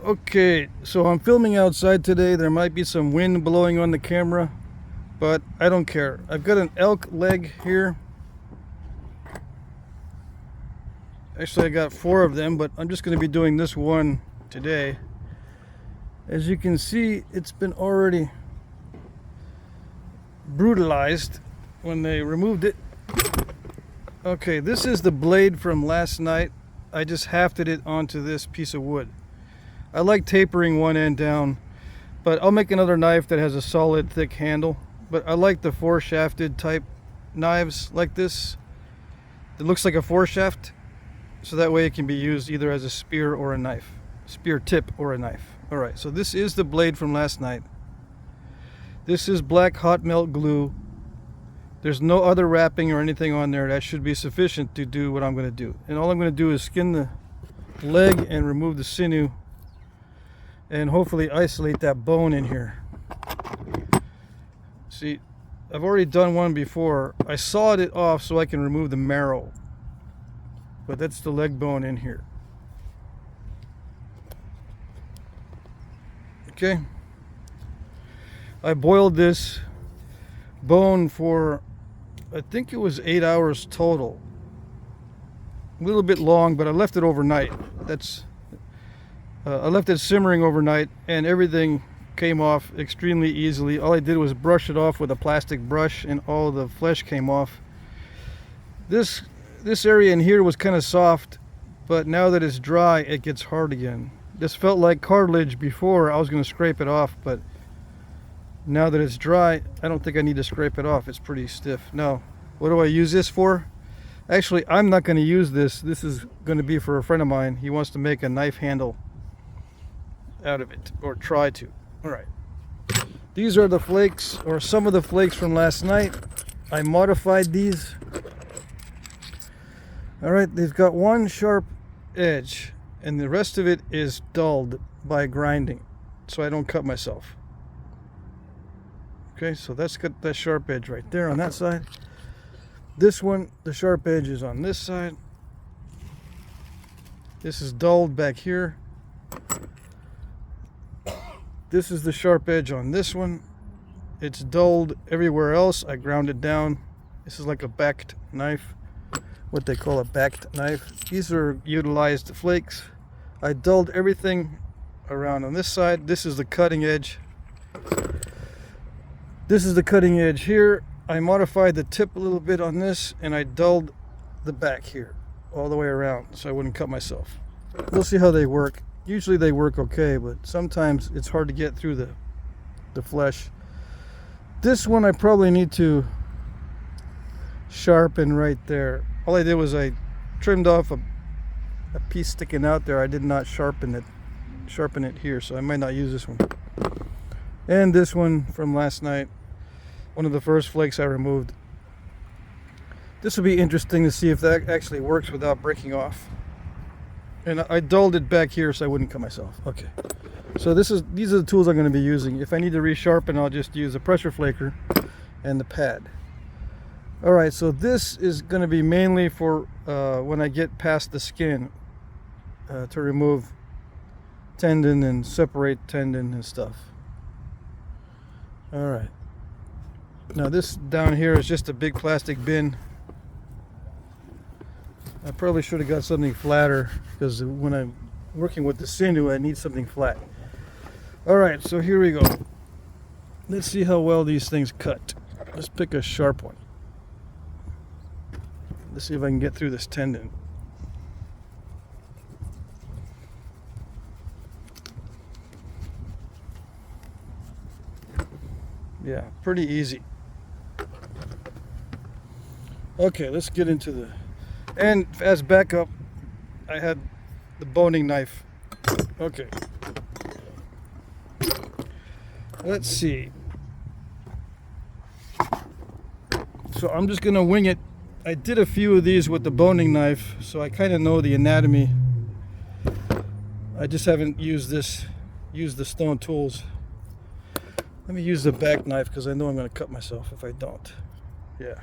Okay, so I'm filming outside today. There might be some wind blowing on the camera, but I don't care. I've got an elk leg here. Actually, I got 4 of them, but I'm just going to be doing this one today. As you can see, it's been already brutalized when they removed it. Okay, this is the blade from last night. I just hafted it onto this piece of wood. I like tapering one end down, but I'll make another knife that has a solid thick handle. But I like the 4-shafted type knives like this. It looks like a 4-shaft, so that way it can be used either as a spear or a knife. Spear tip or a knife. Alright, so this is the blade from last night. This is black hot melt glue. There's no other wrapping or anything on there. That should be sufficient to do what I'm going to do. And all I'm going to do is skin the leg and remove the sinew and hopefully isolate that bone in here. See, I've already done one before. I sawed it off so I can remove the marrow, but that's the leg bone in here. Okay, I boiled this bone for, I think it was 8 hours total. A little bit long, but I left it overnight. I left it simmering overnight, and everything came off extremely easily. All I did was brush it off with a plastic brush, and all the flesh came off. This area in here was kind of soft, but now that it's dry, it gets hard again. This felt like cartilage before. I was going to scrape it off, but now that it's dry, I don't think I need to scrape it off. It's pretty stiff. Now, what do I use this for? Actually, I'm not going to use this. This is going to be for a friend of mine. He wants to make a knife handle out of it, or try to. All right. These are the flakes, or some of the flakes from last night. I modified these. All right, they've got one sharp edge, and the rest of it is dulled by grinding, so I don't cut myself. Okay, so that's got that sharp edge right there on that side. This one, the sharp edge is on this side. This is dulled back here. This is the sharp edge on this one. It's dulled everywhere else. I ground it down. This is like a backed knife, what they call a backed knife. These are utilized flakes. I dulled everything around on this side. This is the cutting edge. This is the cutting edge here. I modified the tip a little bit on this, and I dulled the back here all the way around so I wouldn't cut myself. We'll see how they work. Usually they work okay, but sometimes it's hard to get through the flesh. This one I probably need to sharpen right there. All I did was I trimmed off a piece sticking out there. I did not sharpen it here, so I might not use this one. And this one from last night, one of the first flakes I removed. This will be interesting to see if that actually works without breaking off. And I dulled it back here so I wouldn't cut myself. Okay, so these are the tools I'm going to be using. If I need to resharpen, I'll just use a pressure flaker and the pad. All right, so this is going to be mainly for when I get past the skin, to remove tendon and separate tendon and stuff. All right, now this down here is just a big plastic bin. I probably should have got something flatter, because when I'm working with the sinew, I need something flat. Alright, so here we go. Let's see how well these things cut. Let's pick a sharp one. Let's see if I can get through this tendon. Yeah, pretty easy. Okay, let's get into the... And as backup, I had the boning knife. Okay. Let's see. So I'm just gonna wing it. I did a few of these with the boning knife, so I kind of know the anatomy. I just haven't used the stone tools. Let me use the back knife, because I know I'm gonna cut myself if I don't. Yeah.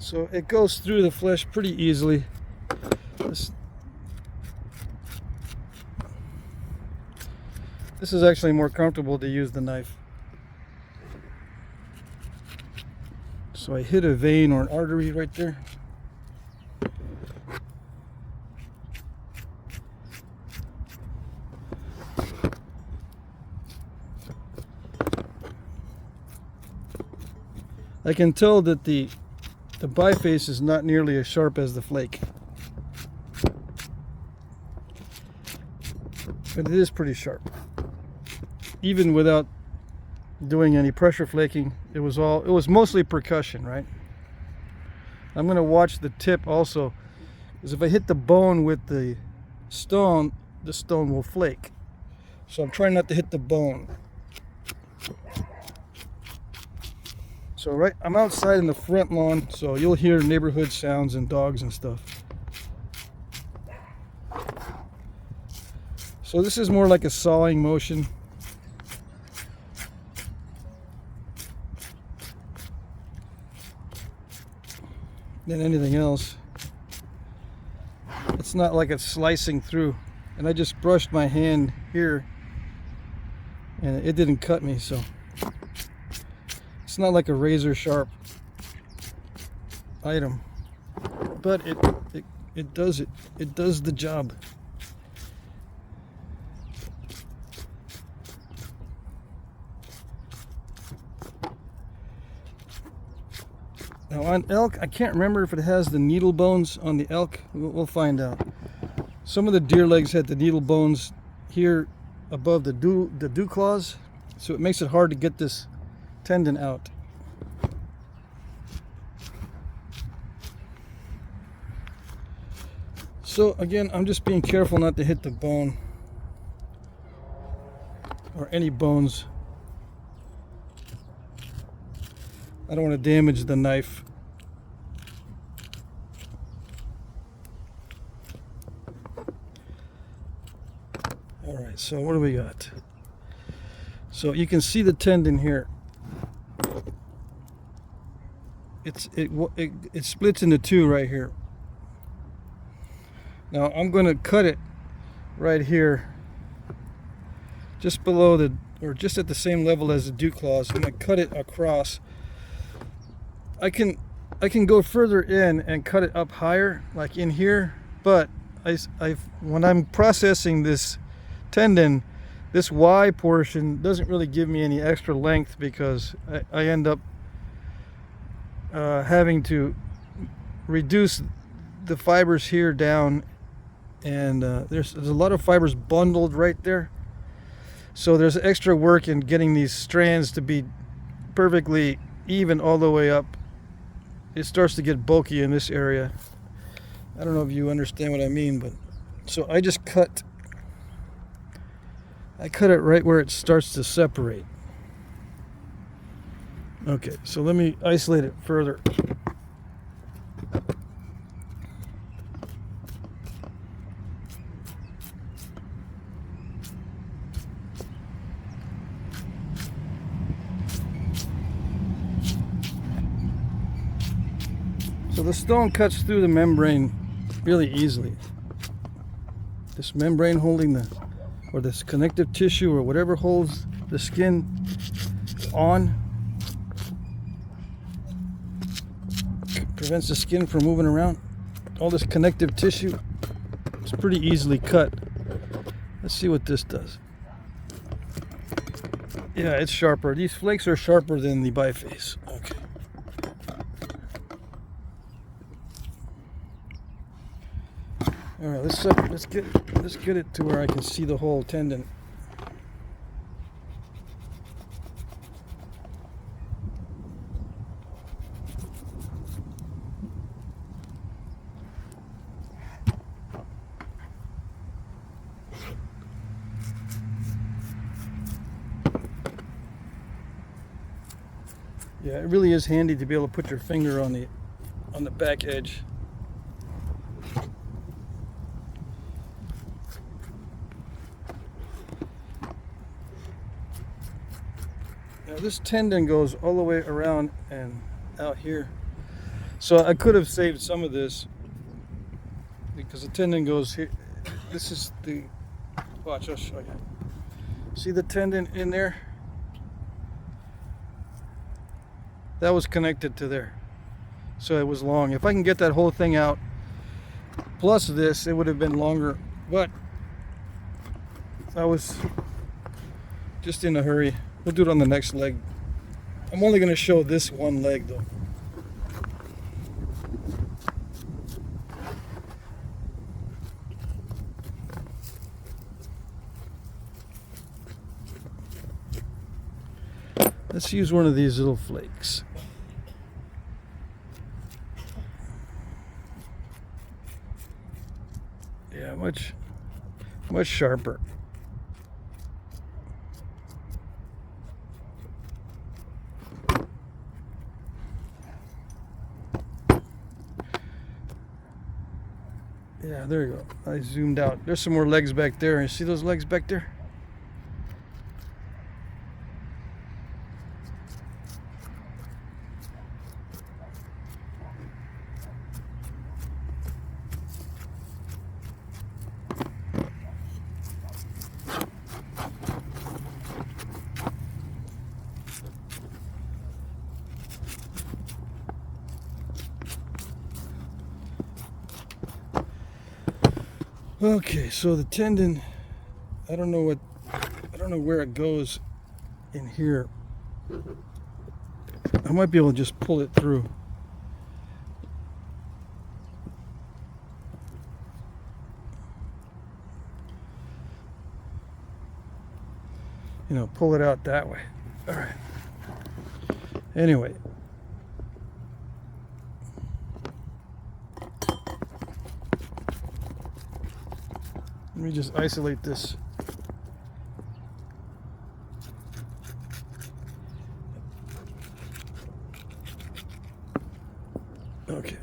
So it goes through the flesh pretty easily. This is actually more comfortable to use the knife. So I hit a vein or an artery right there. I can tell that the biface is not nearly as sharp as the flake. But it is pretty sharp. Even without doing any pressure flaking, it was mostly percussion, right? I'm going to watch the tip also, because if I hit the bone with the stone will flake. So I'm trying not to hit the bone. So I'm outside in the front lawn, so you'll hear neighborhood sounds and dogs and stuff. So this is more like a sawing motion. Than anything else. It's not like it's slicing through. And I just brushed my hand here and it didn't cut me, so it's not like a razor sharp item, but it does the job. Now on elk, I can't remember if it has the needle bones on the elk. We'll find out. Some of the deer legs had the needle bones here above the dew claws, so it makes it hard to get this tendon out. So again, I'm just being careful not to hit the bone or any bones. I don't want to damage the knife. Alright, so what do we got? So you can see the tendon here. It splits into two right here. Now I'm going to cut it right here, just below or just at the same level as the dew claws. I'm going to cut it across. I can go further in and cut it up higher, like in here, but when I'm processing this tendon, this Y portion doesn't really give me any extra length, because I end up having to reduce the fibers here down, and there's a lot of fibers bundled right there, so there's extra work in getting these strands to be perfectly even all the way up. It starts to get bulky in this area. I don't know if you understand what I mean, but so I just cut it right where it starts to separate. Okay, so let me isolate it further. So the stone cuts through the membrane really easily. This membrane holding this connective tissue or whatever holds the skin on, prevents the skin from moving around. All this connective tissue is pretty easily cut. Let's see what this does. Yeah, it's sharper. These flakes are sharper than the biface. Okay. All right, let's get it to where I can see the whole tendon. Yeah, it really is handy to be able to put your finger on the back edge. Now this tendon goes all the way around and out here. So I could have saved some of this because the tendon goes here. This is the, watch, I'll show you. See the tendon in there? That was connected to there. So it was long. If I can get that whole thing out, plus this, it would have been longer. But I was just in a hurry. We'll do it on the next leg. I'm only going to show this one leg though. Let's use one of these little flakes. Yeah, much sharper. Yeah, there you go. I zoomed out. There's some more legs back there. You see those legs back there? Okay, so the tendon, I don't know where it goes in here. I might be able to just pull it through. You know, pull it out that way. All right. Anyway. Let me just isolate this. Okay.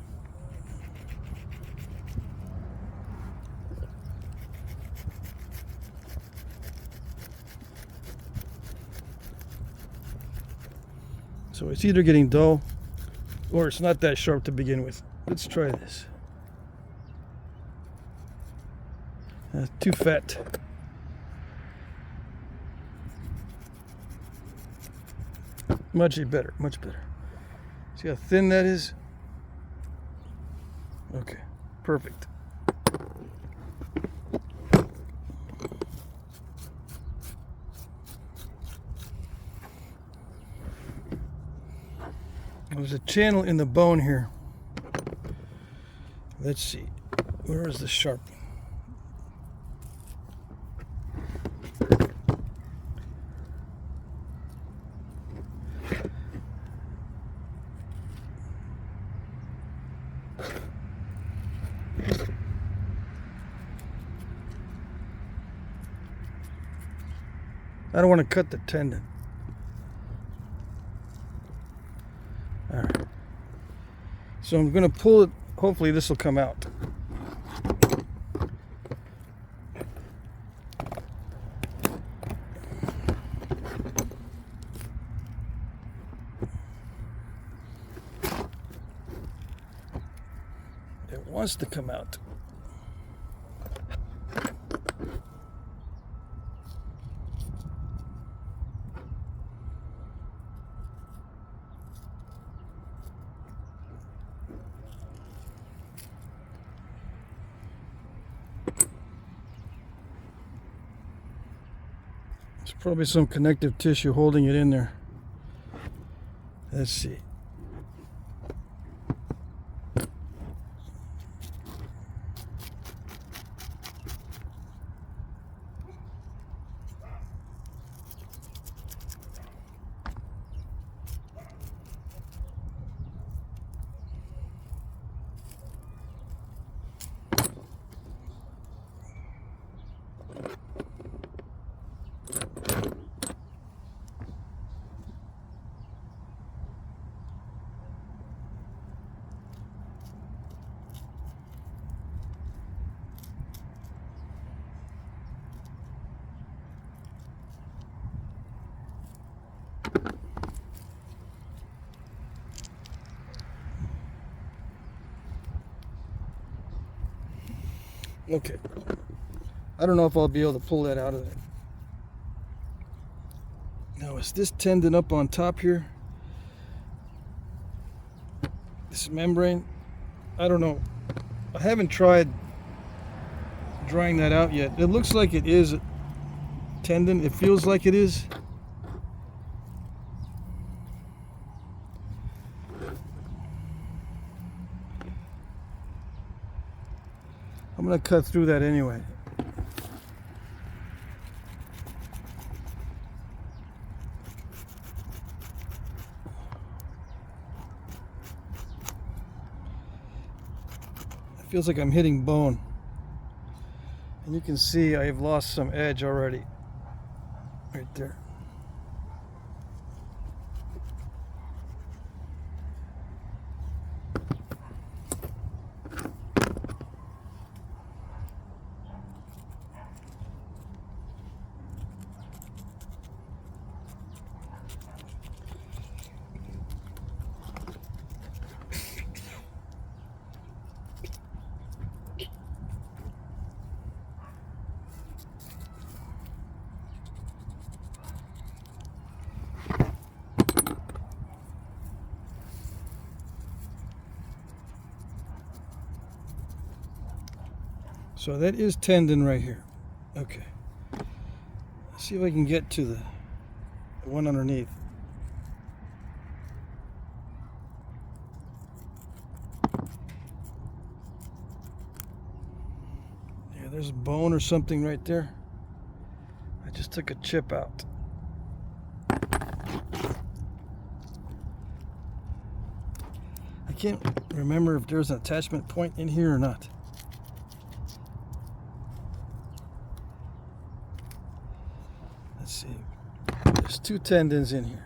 So it's either getting dull or it's not that sharp to begin with. Let's try this. Too fat. Much better, much better. See how thin that is? Okay, perfect. There's a channel in the bone here. Let's see. Where is the sharp one? I don't want to cut the tendon. All right. So I'm going to pull it. Hopefully this will come out. It wants to come out. There's probably some connective tissue holding it in there. Let's see. Okay. I don't know if I'll be able to pull that out of there. Now, is this tendon up on top here? This membrane? I don't know. I haven't tried drying that out yet. It looks like it is a tendon. It feels like it is. I'm going to cut through that anyway. It feels like I'm hitting bone. And you can see I've lost some edge already. Right there. So that is tendon right here. Okay. Let's see if I can get to the one underneath. Yeah, there's a bone or something right there. I just took a chip out. I can't remember if there's an attachment point in here or not. Let's see. There's two tendons in here.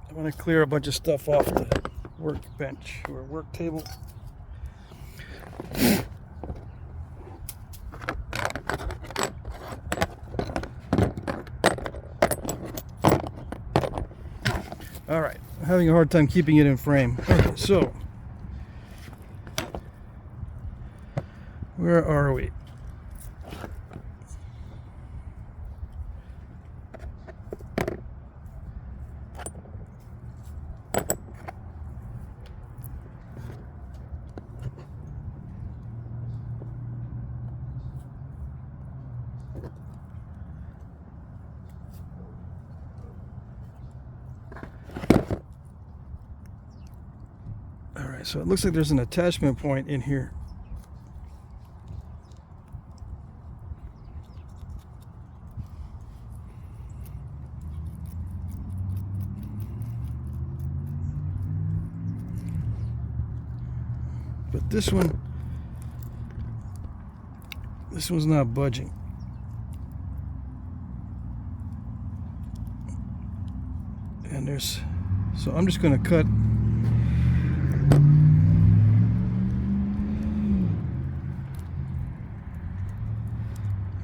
I want to clear a bunch of stuff off the workbench or work table. All right, I'm having a hard time keeping it in frame. Okay, so where are we? So it looks like there's an attachment point in here. But this one's not budging. And so I'm just going to cut.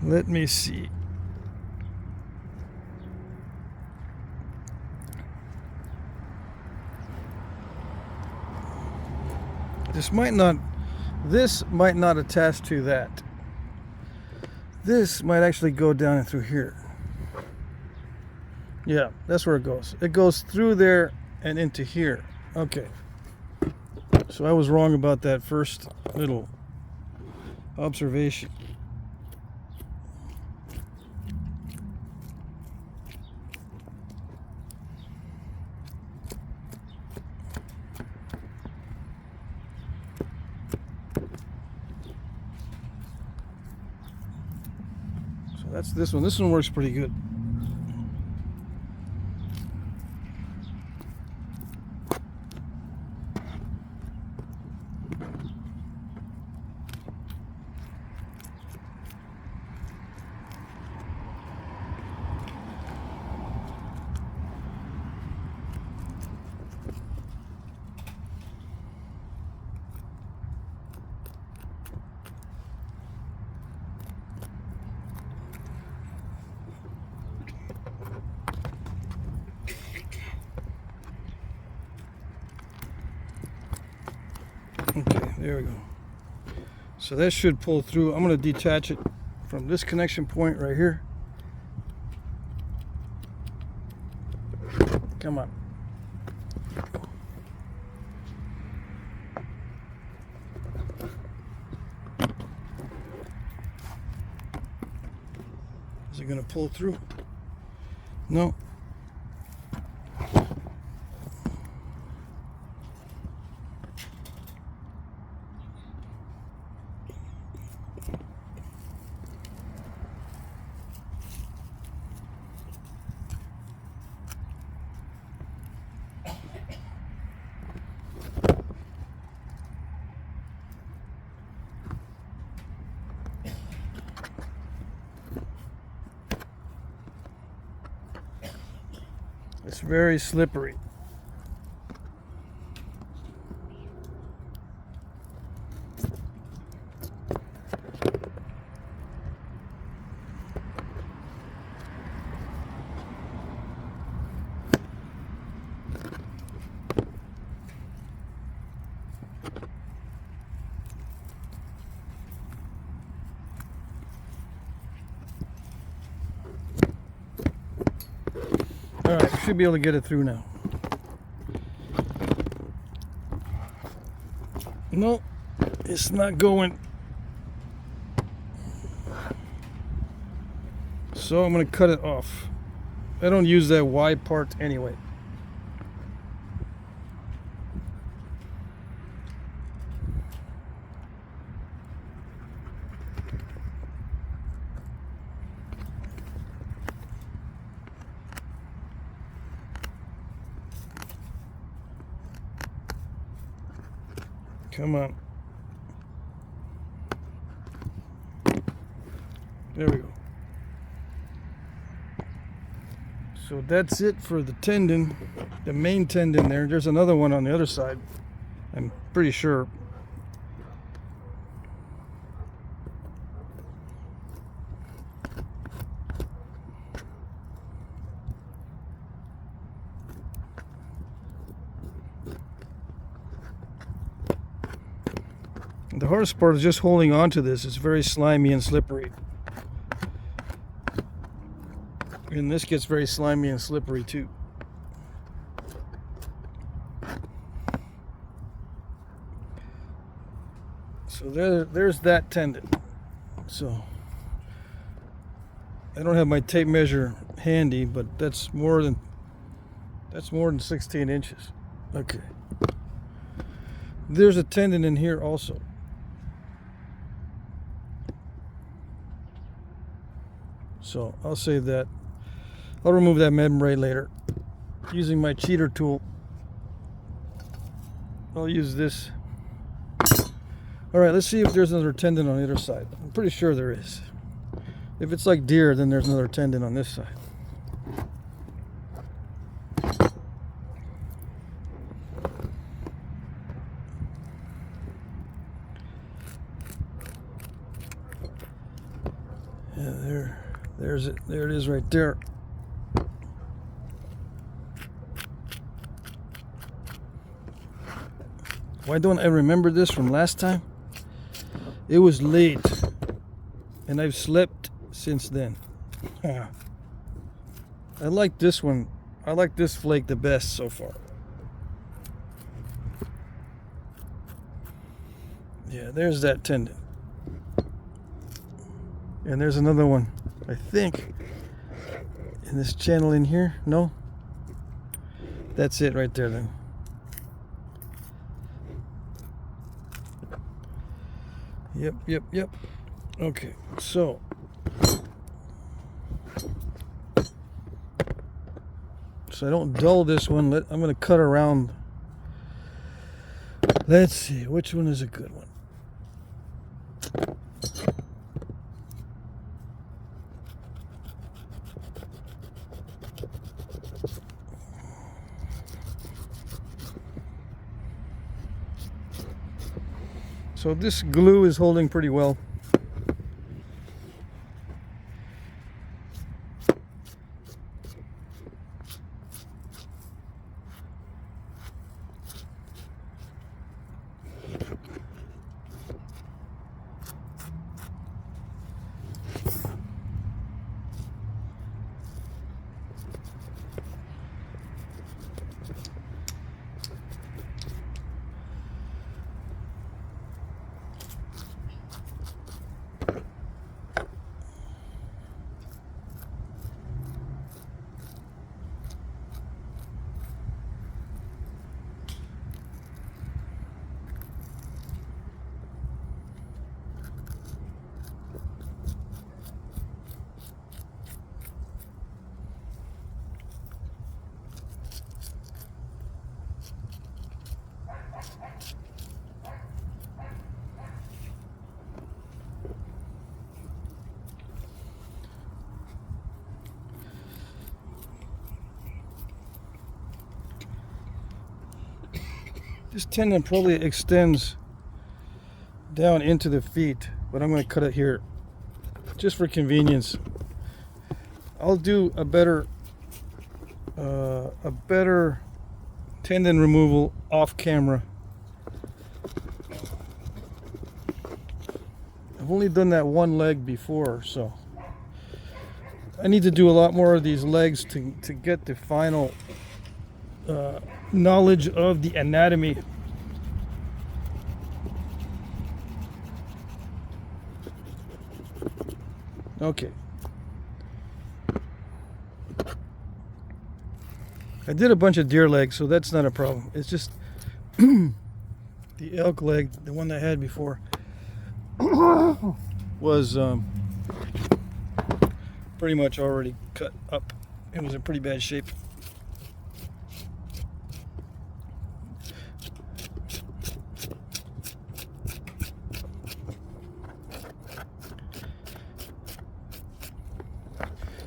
Let me see. This might not attach to that. This might actually go down and through here. Yeah, that's where it goes. It goes through there and into here. Okay. So I was wrong about that first little observation. That's this one. This one works pretty good. There we go. So that should pull through. I'm going to detach it from this connection point right here. Come on. Is it going to pull through? No. It's very slippery. Alright, should be able to get it through now. No, it's not going. So I'm going to cut it off. I don't use that wide part anyway. Come on. There we go. So that's it for the tendon, the main tendon there. There's another one on the other side, I'm pretty sure. The hardest part is just holding on to this. It's very slimy and slippery. And this gets very slimy and slippery too. So there's that tendon. So I don't have my tape measure handy, but that's more than 16 inches. Okay. There's a tendon in here also. So I'll save that. I'll remove that membrane later using my cheater tool. I'll use this. All right, let's see if there's another tendon on the other side. I'm pretty sure there is. If it's like deer, then there's another tendon on this side. Yeah, there's it. There it is right there. Why don't I remember this from last time? It was late, and I've slept since then. I like this one. I like this flake the best so far. Yeah, there's that tendon. And there's another one, I think, in this channel in here. No? That's it right there then. Yep. Okay, so I don't dull this one. I'm going to cut around. Let's see, which one is a good one? So this glue is holding pretty well. This tendon probably extends down into the feet, but I'm going to cut it here just for convenience. I'll do a better tendon removal off camera. I've only done that one leg before, so I need to do a lot more of these legs to get the final knowledge of the anatomy. Okay. I did a bunch of deer legs, so that's not a problem. It's just the elk leg, the one I had before, was pretty much already cut up. It was in pretty bad shape.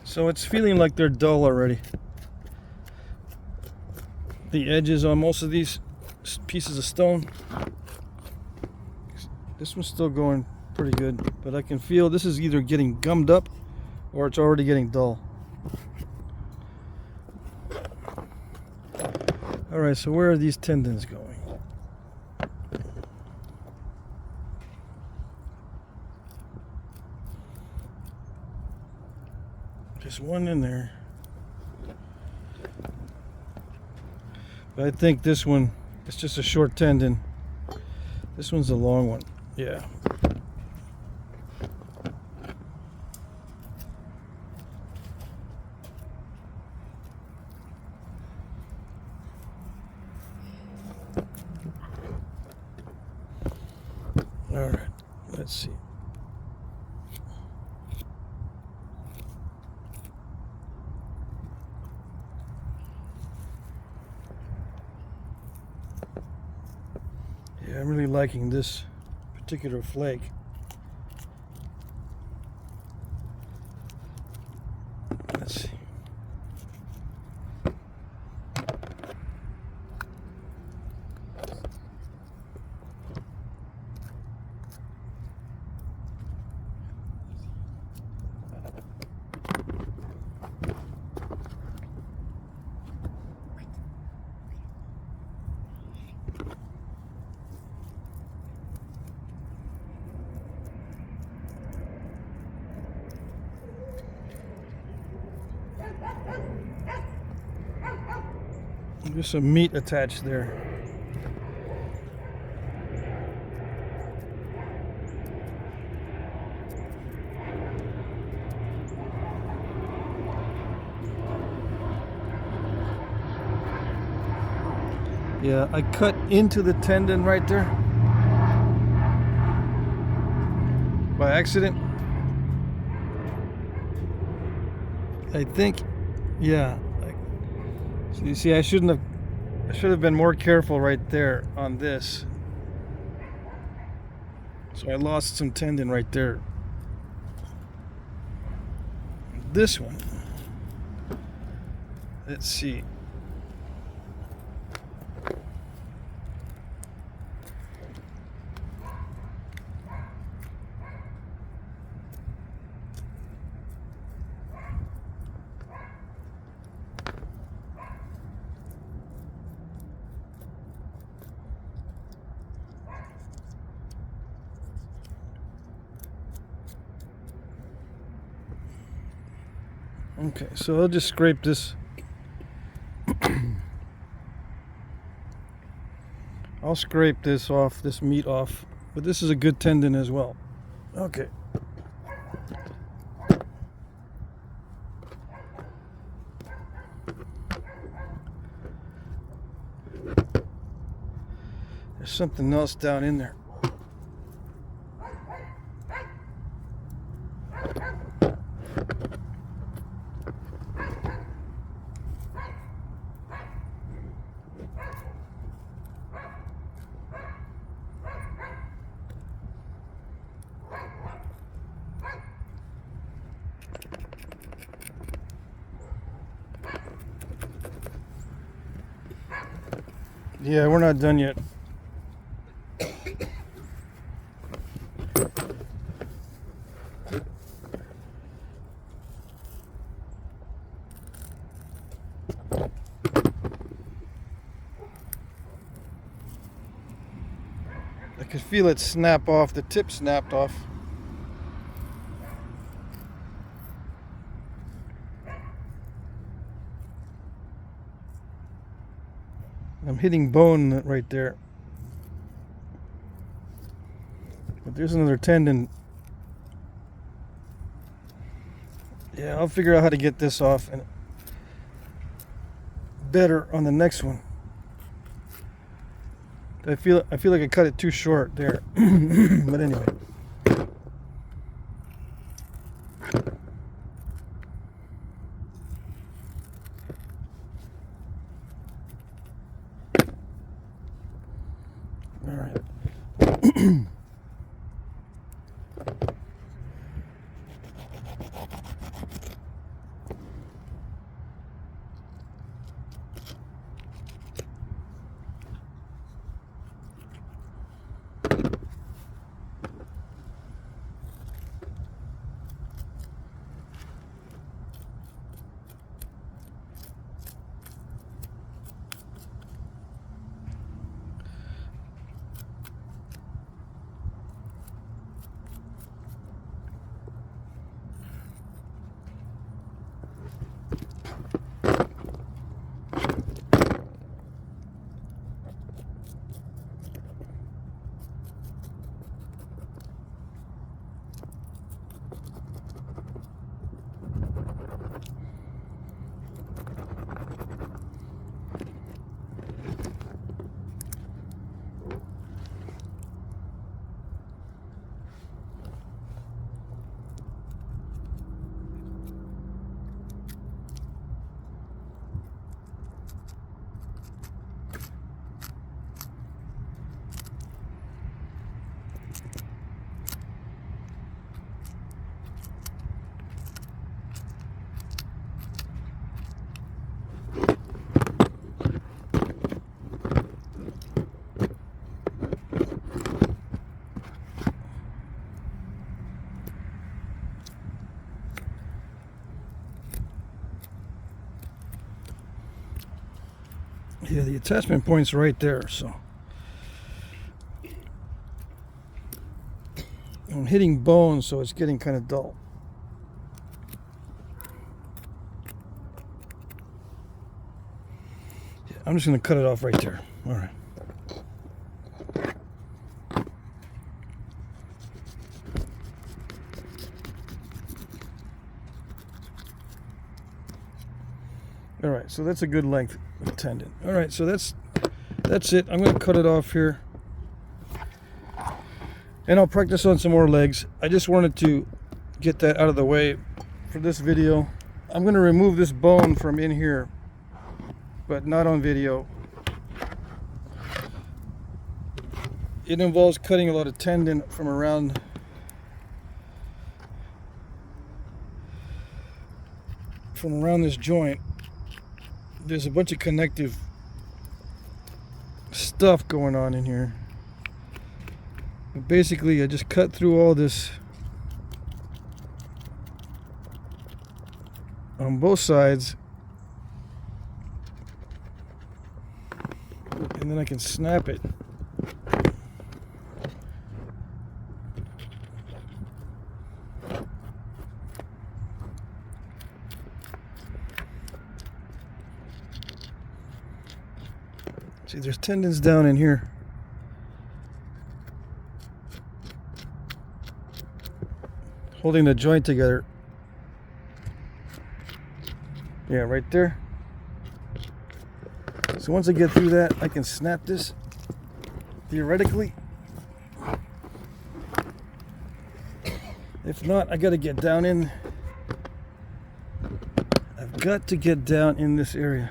So it's feeling like they're dull already. The edges on most of these pieces of stone. This one's still going pretty good, but I can feel this is either getting gummed up or it's already getting dull. Alright, so where are these tendons going? Just one in there. But I think this one, it's just a short tendon. This one's a long one. Yeah. All right, let's see. Yeah, I'm really liking this particular flake. Let's see. There's some meat attached there. Yeah, I cut into the tendon right there by accident. I think, yeah. So you see, I should have been more careful right there on this. So I lost some tendon right there. This one, let's see. Okay, so I'll just scrape this. I'll scrape this off, this meat off, but this is a good tendon as well. Okay. There's something else down in there. Yeah, we're not done yet. I could feel it snap off. The tip snapped off. I'm hitting bone right there. But there's another tendon. Yeah, I'll figure out how to get this off and better on the next one. I feel like I cut it too short there. But anyway. All right. Yeah, the attachment point's right there, so I'm hitting bone, so it's getting kind of dull. Yeah, I'm just going to cut it off right there. All right. All right, so that's a good length of tendon. All right, so that's it. I'm going to cut it off here, and I'll practice on some more legs. I just wanted to get that out of the way for this video. I'm going to remove this bone from in here, but not on video. It involves cutting a lot of tendon from around this joint. There's a bunch of connective stuff going on in here. But basically, I just cut through all this on both sides, and then I can snap it. See, there's tendons down in here. Holding the joint together. Yeah, right there. So once I get through that, I can snap this, theoretically. If not, I gotta get down in. I've got to get down in this area.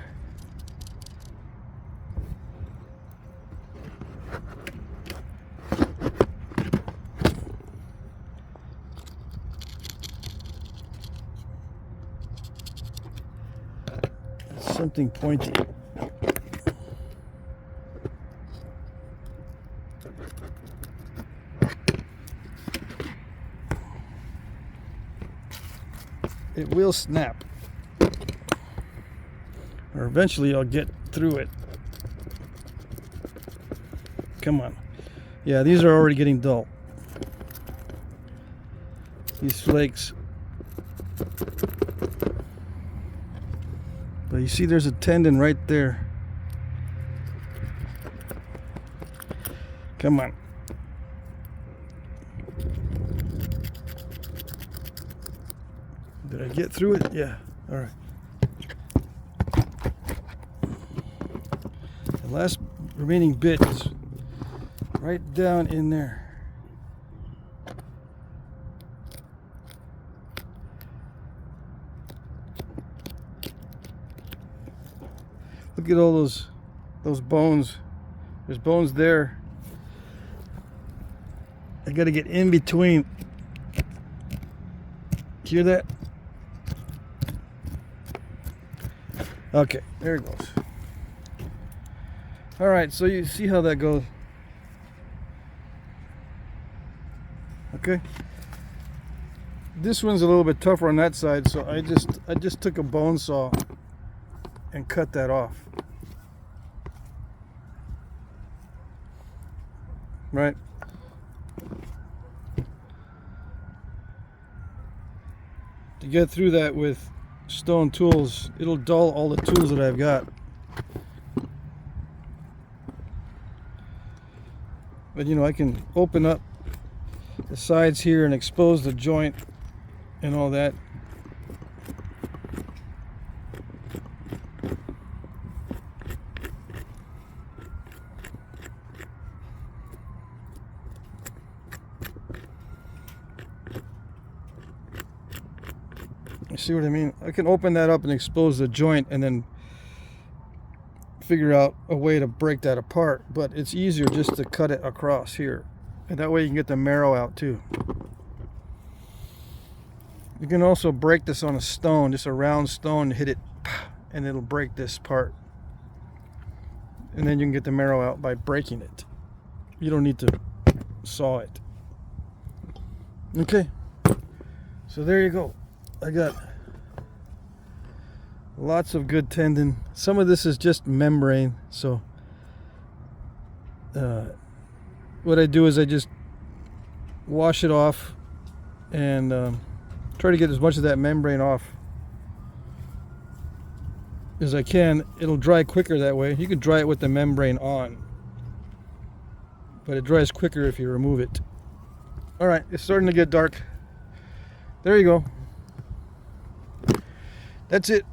Something pointy. it will snap. Or eventually I'll get through it. Come on. Yeah, these are already getting dull. These flakes. But you see there's a tendon right there. Come on. Did I get through it? Yeah. All right. The last remaining bit is right down in there. Look at all those bones. There's bones there. I got to get in between. Hear that? Okay, there it goes. All right, so you see how that goes. Okay. This one's a little bit tougher on that side, so I just took a bone saw and cut that off. Right? To get through that with stone tools, it'll dull all the tools that I've got. But you know, I can open up the sides here and expose the joint and all that. You see what I mean? I can open that up and expose the joint and then figure out a way to break that apart, but it's easier just to cut it across here, and that way you can get the marrow out too. You can also break this on a stone, just a round stone, hit it and it'll break this part, and then you can get the marrow out by breaking it. You don't need to saw it. Okay, so there you go. I got lots of good tendon. Some of this is just membrane, so what I do is I just wash it off and try to get as much of that membrane off as I can. It'll dry quicker that way. You can dry it with the membrane on, but it dries quicker if you remove it. All right, it's starting to get dark. There you go. That's it.